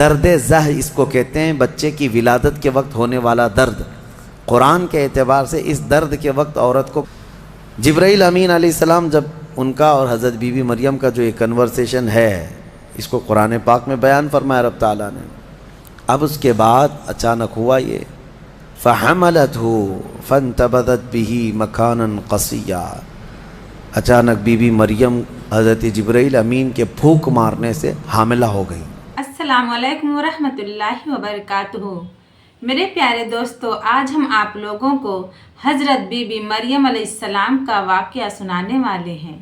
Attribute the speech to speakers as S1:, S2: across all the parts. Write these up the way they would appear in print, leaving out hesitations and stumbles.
S1: درد زہ اس کو کہتے ہیں، بچے کی ولادت کے وقت ہونے والا درد۔ قرآن کے اعتبار سے اس درد کے وقت عورت کو جبرائیل امین علیہ السلام جب ان کا اور حضرت بی بی مریم کا جو ایک کنورسیشن ہے، اس کو قرآن پاک میں بیان فرمایا رب تعالیٰ نے۔ اب اس کے بعد اچانک ہوا یہ فَحَمَلَتْهُ فَانْتَبَذَتْ بِهِ مَكَانًا قَصِيًّا، اچانک بی بی مریم حضرت جبرائیل امین کے پھونک مارنے سے حاملہ ہو گئی۔
S2: السلام علیکم ورحمۃ اللہ وبرکاتہ۔ میرے پیارے دوستو، آج ہم آپ لوگوں کو حضرت بی بی مریم علیہ السلام کا واقعہ سنانے والے ہیں۔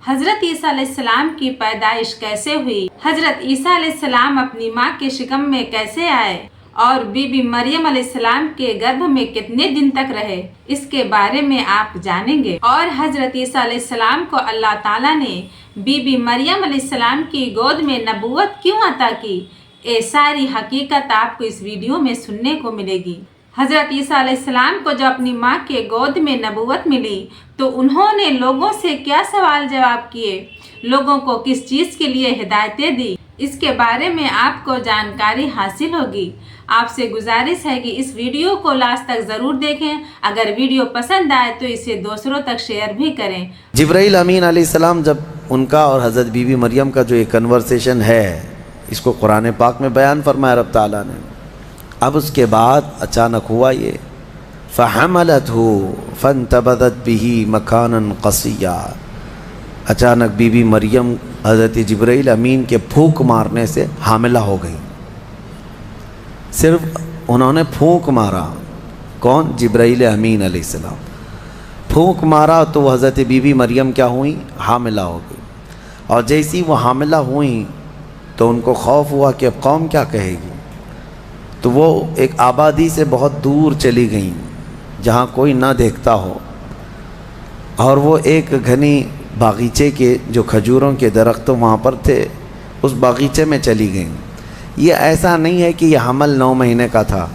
S2: حضرت عیسیٰ علیہ السلام کی پیدائش کیسے ہوئی، حضرت عیسیٰ علیہ السلام اپنی ماں کے شکم میں کیسے آئے، اور بی بی مریم علیہ السلام کے گربھ میں کتنے دن تک رہے، اس کے بارے میں آپ جانیں گے۔ اور حضرت عیسیٰ علیہ السلام کو اللہ تعالیٰ نے بی بی مریم علیہ السلام کی گود میں نبوت کیوں عطا کی، یہ ساری حقیقت آپ کو اس ویڈیو میں سننے کو ملے گی۔ حضرت عیسیٰ علیہ السلام کو جب اپنی ماں کے گود میں نبوت ملی تو انہوں نے لوگوں سے کیا سوال جواب کیے، لوگوں کو کس چیز کے لیے ہدایتیں دی، اس کے بارے میں آپ کو جانکاری حاصل ہوگی۔ آپ سے گزارش ہے کہ اس ویڈیو کو لاسٹ تک ضرور دیکھیں، اگر ویڈیو پسند آئے تو اسے دوسروں تک شیئر بھی کریں۔
S1: جبرائیل امین علیہ السلام جب ان کا اور حضرت بی بی مریم کا جو ایک کنورسیشن ہے، اس کو قرآن پاک میں بیان فرمایا رب تعالیٰ نے۔ اب اس کے بعد اچانک ہوا یہ فَحَمَلَتْهُ فَانْتَبَذَتْ بِهِ مَكَانًا قَصِيًّا، اچانک بی بی مریم حضرت جبرائیل امین کے پھونک مارنے سے حاملہ ہو گئی۔ صرف انہوں نے پھونک مارا، کون؟ جبرائیل امین علیہ السلام پھونک مارا تو وہ حضرت بی بی مریم کیا ہوئیں؟ حاملہ ہو گئی۔ اور جیسی وہ حاملہ ہوئیں تو ان کو خوف ہوا کہ اب قوم کیا کہے گی، تو وہ ایک آبادی سے بہت دور چلی گئیں جہاں کوئی نہ دیکھتا ہو، اور وہ ایک گھنی باغیچے کے جو کھجوروں کے درخت وہاں پر تھے، اس باغیچے میں چلی گئیں۔ یہ ایسا نہیں ہے کہ یہ حمل 9 مہینے کا تھا،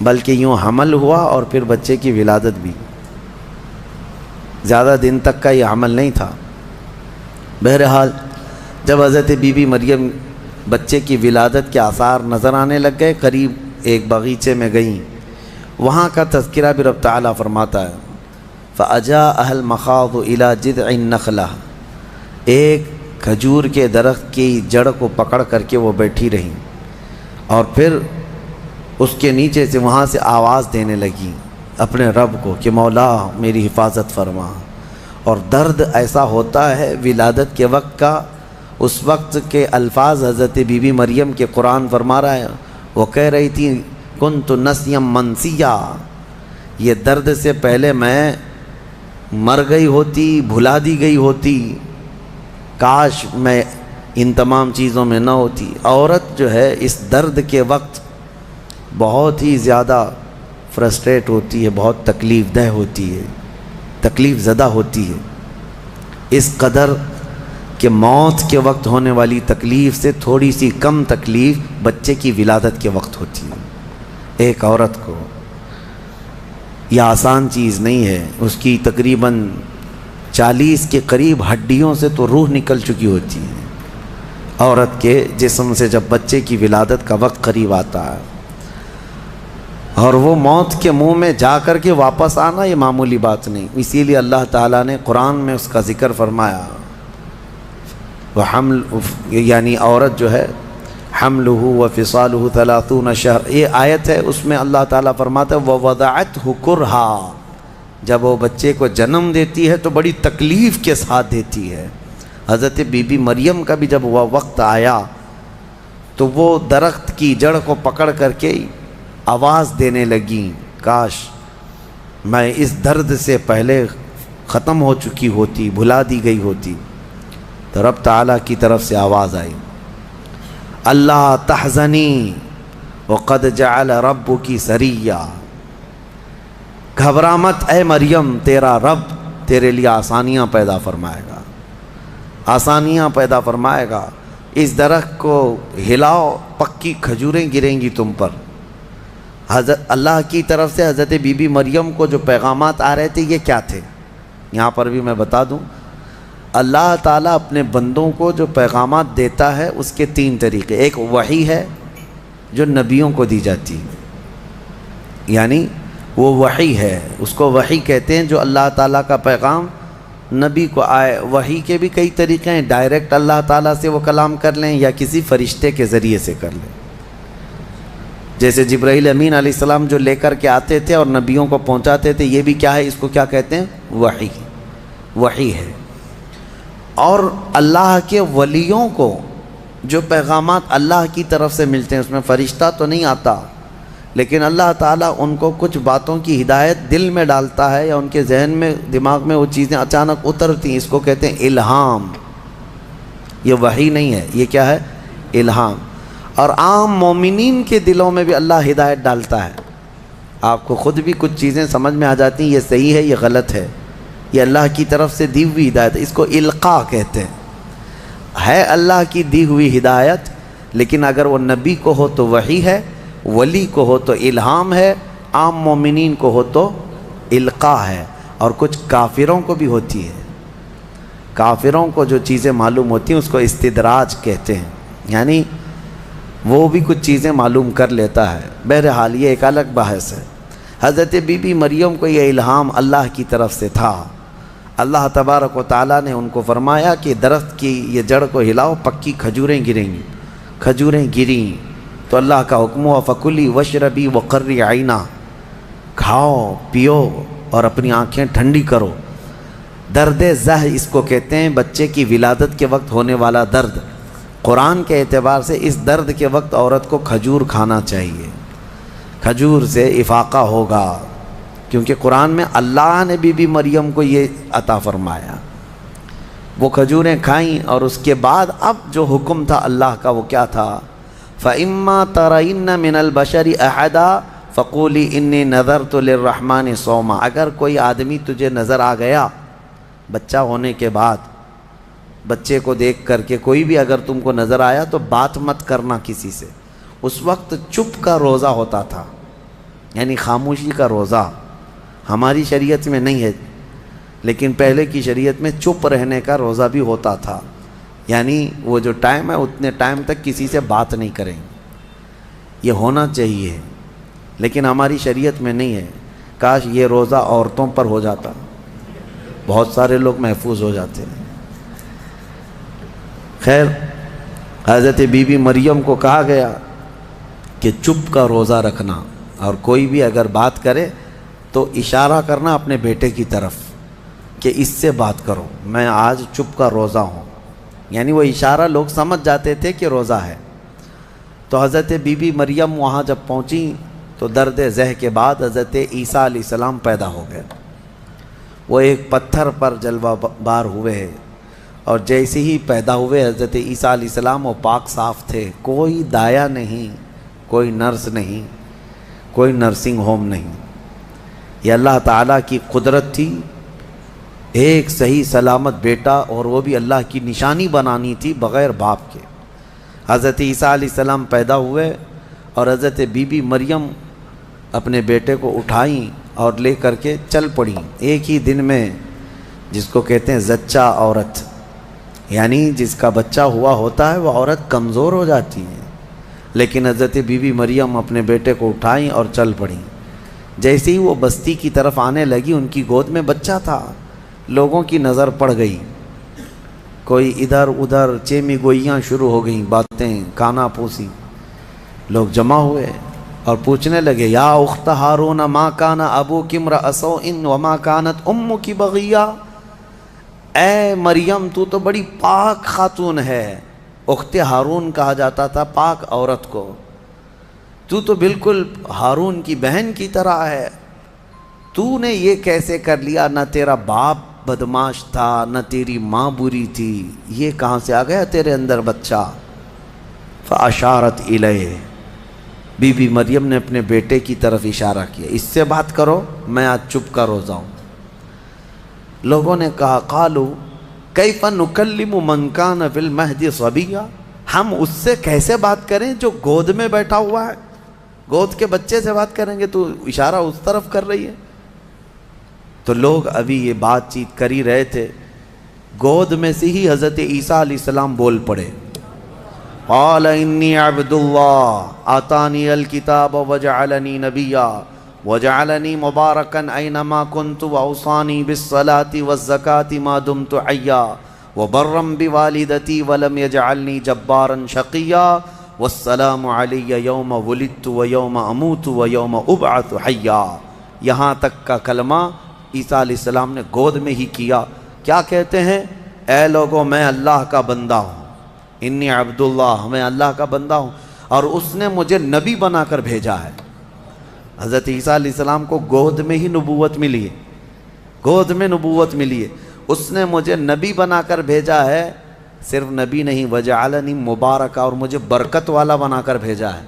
S1: بلکہ یوں حمل ہوا اور پھر بچے کی ولادت بھی، زیادہ دن تک کا یہ حمل نہیں تھا۔ بہرحال جب حضرت بی بی مریم بچے کی ولادت کے آثار نظر آنے لگ گئے، قریب ایک باغیچے میں گئیں، وہاں کا تذکرہ بھی رب تعالیٰ فرماتا ہے فَأَجَاءَهَا الْمَخَاضُ إِلَى جِذْعِ النَّخْلَةِ، ایک کھجور کے درخت کی جڑ کو پکڑ کر کے وہ بیٹھی رہیں، اور پھر اس کے نیچے سے وہاں سے آواز دینے لگی اپنے رب کو کہ مولا میری حفاظت فرما۔ اور درد ایسا ہوتا ہے ولادت کے وقت کا، اس وقت کے الفاظ حضرت بی بی مریم کے قرآن فرما رہا ہے، وہ کہہ رہی تھی کنت نسیا منسیا، یہ درد سے پہلے میں مر گئی ہوتی، بھلا دی گئی ہوتی، کاش میں ان تمام چیزوں میں نہ ہوتی۔ عورت جو ہے اس درد کے وقت بہت ہی زیادہ فرسٹریٹ ہوتی ہے، بہت تکلیف دہ ہوتی ہے، تکلیف زدہ ہوتی ہے، اس قدر کہ موت کے وقت ہونے والی تکلیف سے تھوڑی سی کم تکلیف بچے کی ولادت کے وقت ہوتی ہے۔ ایک عورت کو یہ آسان چیز نہیں ہے، اس کی تقریباً 40 کے قریب ہڈیوں سے تو روح نکل چکی ہوتی ہے۔ عورت کے جسم سے جب بچے کی ولادت کا وقت قریب آتا ہے، اور وہ موت کے منہ میں جا کر کے واپس آنا یہ معمولی بات نہیں، اسی لیے اللہ تعالیٰ نے قرآن میں اس کا ذکر فرمایا۔ وہ حمل یعنی عورت جو ہے حملہ وفصالہ 30 شہر، یہ آیت ہے، اس میں اللہ تعالیٰ فرماتا ہے ووضعتہ کرہا، جب وہ بچے کو جنم دیتی ہے تو بڑی تکلیف کے ساتھ دیتی ہے۔ حضرت بی بی مریم کا بھی جب وہ وقت آیا تو وہ درخت کی جڑ کو پکڑ کر کے آواز دینے لگیں کاش میں اس درد سے پہلے ختم ہو چکی ہوتی، بھلا دی گئی ہوتی۔ تو رب تعالیٰ کی طرف سے آواز آئی اللہ تحزنی وقد جعل ربکی سریا، گھبرا مت اے مریم، تیرا رب تیرے لیے آسانیاں پیدا فرمائے گا، آسانیاں پیدا فرمائے گا۔ اس درخت کو ہلاؤ، پکی کھجوریں گریں گی تم پر۔ حضرت اللہ کی طرف سے حضرت بی بی مریم کو جو پیغامات آ رہے تھے یہ کیا تھے، یہاں پر بھی میں بتا دوں۔ اللہ تعالیٰ اپنے بندوں کو جو پیغامات دیتا ہے اس کے 3 طریقے. ایک وحی ہے جو نبیوں کو دی جاتی ہے، یعنی وہ وحی ہے، اس کو وحی کہتے ہیں جو اللہ تعالیٰ کا پیغام نبی کو آئے. وحی کے بھی کئی طریقے ہیں، ڈائریکٹ اللہ تعالیٰ سے وہ کلام کر لیں یا کسی فرشتے کے ذریعے سے کر لیں. جیسے جبرائیل امین علیہ السلام جو لے کر کے آتے تھے اور نبیوں کو پہنچاتے تھے، یہ بھی کیا ہے، اس کو کیا کہتے ہیں، وحی. وحی ہے. اور اللہ کے ولیوں کو جو پیغامات اللہ کی طرف سے ملتے ہیں، اس میں فرشتہ تو نہیں آتا، لیکن اللہ تعالیٰ ان کو کچھ باتوں کی ہدایت دل میں ڈالتا ہے یا ان کے ذہن میں، دماغ میں وہ چیزیں اچانک اترتی ہیں. اس کو کہتے ہیں الہام. یہ وحی نہیں ہے، یہ کیا ہے، الہام. اور عام مومنین کے دلوں میں بھی اللہ ہدایت ڈالتا ہے. آپ کو خود بھی کچھ چیزیں سمجھ میں آ جاتی ہیں، یہ صحیح ہے، یہ غلط ہے، یہ اللہ کی طرف سے دی ہوئی ہدایت. اس کو القاء کہتے ہیں. ہے اللہ کی دی ہوئی ہدایت، لیکن اگر وہ نبی کو ہو تو وحی ہے، ولی کو ہو تو الہام ہے، عام مومنین کو ہو تو القاء ہے. اور کچھ کافروں کو بھی ہوتی ہے. کافروں کو جو چیزیں معلوم ہوتی ہیں اس کو استدراج کہتے ہیں، یعنی وہ بھی کچھ چیزیں معلوم کر لیتا ہے. بہرحال یہ ایک الگ بحث ہے. حضرت بی بی مریم کو یہ الہام اللہ کی طرف سے تھا. اللہ تبارک و تعالیٰ نے ان کو فرمایا کہ درخت کی یہ جڑ کو ہلاؤ، پکی کھجوریں گریں گی. کھجوریں گریں تو اللہ کا حکم ہوا فکلی وشربی وقری عینا، کھاؤ پیو اور اپنی آنکھیں ٹھنڈی کرو. درد زہ اس کو کہتے ہیں، بچے کی ولادت کے وقت ہونے والا درد. قرآن کے اعتبار سے اس درد کے وقت عورت کو کھجور کھانا چاہیے. کھجور سے افاقہ ہوگا، کیونکہ قرآن میں اللہ نے بی بی مریم کو یہ عطا فرمایا. وہ کھجوریں کھائیں اور اس کے بعد اب جو حکم تھا اللہ کا وہ کیا تھا، فَإِمَّا تَرَيِنَّ مِنَ الْبَشَرِ أَحَدًا فَقُولِي إِنِّي نَذَرْتُ لِلرَّحْمَنِ صَوْمًا. اگر کوئی آدمی تجھے نظر آ گیا بچہ ہونے کے بعد، بچے کو دیکھ کر کے کوئی بھی اگر تم کو نظر آیا تو بات مت کرنا کسی سے. اس وقت چپ کا روزہ ہوتا تھا، یعنی خاموشی کا روزہ. ہماری شریعت میں نہیں ہے، لیکن پہلے کی شریعت میں چپ رہنے کا روزہ بھی ہوتا تھا، یعنی وہ جو ٹائم ہے اتنے ٹائم تک کسی سے بات نہیں کریں. یہ ہونا چاہیے، لیکن ہماری شریعت میں نہیں ہے. کاش یہ روزہ عورتوں پر ہو جاتا، بہت سارے لوگ محفوظ ہو جاتے ہیں. خیر، حضرت بی بی مریم کو کہا گیا کہ چپ کا روزہ رکھنا، اور کوئی بھی اگر بات کرے تو اشارہ کرنا اپنے بیٹے کی طرف کہ اس سے بات کرو، میں آج چپ کا روزہ ہوں. یعنی وہ اشارہ لوگ سمجھ جاتے تھے کہ روزہ ہے. تو حضرت بی بی مریم وہاں جب پہنچی تو درد زہ کے بعد حضرت عیسیٰ علیہ السلام پیدا ہو گئے. وہ ایک پتھر پر جلوہ بار ہوئے، اور جیسے ہی پیدا ہوئے حضرت عیسیٰ علیہ السلام وہ پاک صاف تھے. کوئی دایا نہیں، کوئی نرس نہیں، کوئی نرسنگ ہوم نہیں. یہ اللہ تعالیٰ کی قدرت تھی. ایک صحیح سلامت بیٹا، اور وہ بھی اللہ کی نشانی بنانی تھی بغیر باپ کے. حضرت عیسیٰ علیہ السلام پیدا ہوئے اور حضرت بی بی مریم اپنے بیٹے کو اٹھائیں اور لے کر کے چل پڑیں ایک ہی دن میں، جس کو کہتے ہیں زچہ عورت. یعنی جس کا بچہ ہوا ہوتا ہے وہ عورت کمزور ہو جاتی ہے، لیکن حضرت بی بی مریم اپنے بیٹے کو اٹھائیں اور چل پڑیں. جیسے ہی وہ بستی کی طرف آنے لگی، ان کی گود میں بچہ تھا. لوگوں کی نظر پڑ گئی، کوئی ادھر ادھر چیمی گوئیاں شروع ہو گئیں، باتیں کانا پوسی. لوگ جمع ہوئے اور پوچھنے لگے، یا اخت ہارون ما کان ابوک امرأ سوء وما کانت امک بغیہ. اے مریم تو بڑی پاک خاتون ہے. اخت ہارون کہا جاتا تھا پاک عورت کو. تو بالکل ہارون کی بہن کی طرح ہے. تو نے یہ کیسے کر لیا؟ نہ تیرا باپ بدماش تھا، نہ تیری ماں بری تھی، یہ کہاں سے آ گیا تیرے اندر بچہ؟ فاشارت الیہ، بی بی مریم نے اپنے بیٹے کی طرف اشارہ کیا، اس سے بات کرو، میں آج چپ کا روزہ ہوں. لوگوں نے کہا قالوا کیف نکلم من کان فی المہد صبیا، ہم اس سے کیسے بات کریں جو گود میں بیٹھا ہوا ہے؟ گود کے بچے سے بات کریں گے؟ تو اشارہ اس طرف کر رہی ہے. تو لوگ ابھی یہ بات چیت کر ہی رہے تھے گود میں سے ہی حضرت عیسیٰ علیہ السلام بول پڑے، قال انی عبد اللہ آتانی الکتاب وجعلنی نبیا وجعلنی مبارکا اینما کنت واوصانی بالصلاة والزکاة ما دمت حیا وبرا بوالدتی ولم یجعلنی جبارا شقیا والسلام علی یوم ولدت ویوم اموت ویوم ابعث حیا۔ یہاں تک کا کلمہ عیسیٰ علیہ السلام نے گود میں ہی کیا۔ کیا کہتے ہیں؟ اے لوگوں، میں اللہ کا بندہ ہوں، انی عبداللہ، میں اللہ کا بندہ ہوں، اور اس نے مجھے نبی بنا کر بھیجا ہے۔ حضرت عیسیٰ علیہ السلام کو گود میں ہی نبوت ملی ہے، گود میں نبوت ملی ہے، اس نے مجھے نبی بنا کر بھیجا ہے۔ صرف نبی نہیں، وجعلنی مبارکہ، اور مجھے برکت والا بنا کر بھیجا ہے۔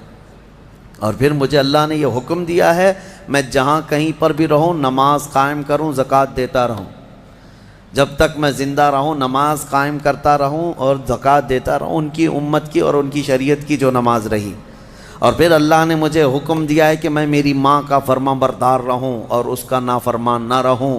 S1: اور پھر مجھے اللہ نے یہ حکم دیا ہے میں جہاں کہیں پر بھی رہوں نماز قائم کروں، زکوٰۃ دیتا رہوں، جب تک میں زندہ رہوں نماز قائم کرتا رہوں اور زکوٰۃ دیتا رہوں، ان کی امت کی اور ان کی شریعت کی جو نماز رہی۔ اور پھر اللہ نے مجھے حکم دیا ہے کہ میں میری ماں کا فرما بردار رہوں اور اس کا نافرمان نہ رہوں۔